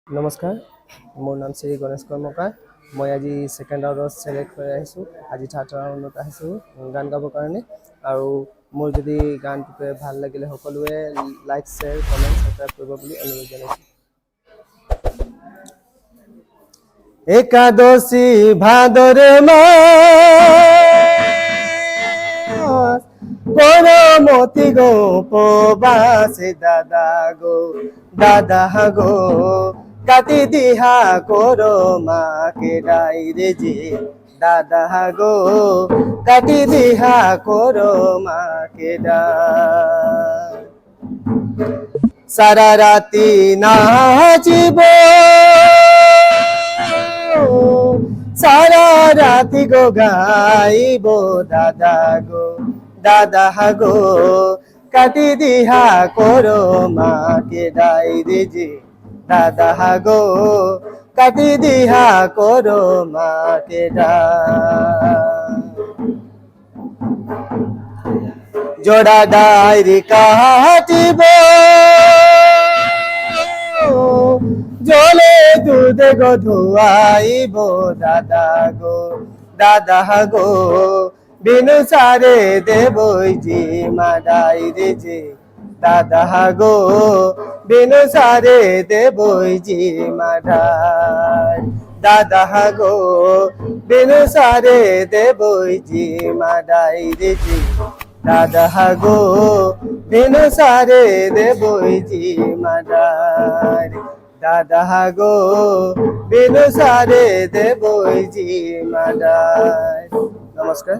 নমস্কাৰ, মোৰ নাম শ্ৰী গণেশ কৰ্মকাৰ। মই আজি ছেকেণ্ড ৰাউণ্ডত ছিলেক্ট হৈ আহিছোঁ। আজি থাৰ্ড ৰাউণ্ডত আহিছোঁ গান গাবৰ কাৰণে। আৰু মোৰ যদি গানটোতে ভাল লাগিলে সকলোৱে লাইক, শ্বেয়াৰ, কমেণ্ট, ছাবস্ক্ৰাইব কৰিব বুলি অনুৰোধ জনাইছোঁ। একাদশী ভাদরে মাস করমতি গো উপবাসে দাদা গো কাটি দিহা করো মাকে ডাইরে যে দাদা গো কাটি দিহা করো মাকে ডাই সারা রাতি নাচিব সারা রাতি গো গাইব দাদা গো কাটি দিহা করো মাকে ডাইরে যে দাদা গো কাটি দিহা করো মাকে ডাই জোড়া ডাইরি কাটিব জলে দুধে গো ধুয়াইব দাদা গো বিনু সারে দেবই জি মাডাইরে যে দাদা গো বিনু সারে দেবই জি মাডাই দাদা গো বিনু সারে দেবই জি মাডাইরে যে দাদা গো বিনু সারে দেবই জি মাডাই দাদা গো বিনু সারে দেবই জি মাডাই। নমস্কার।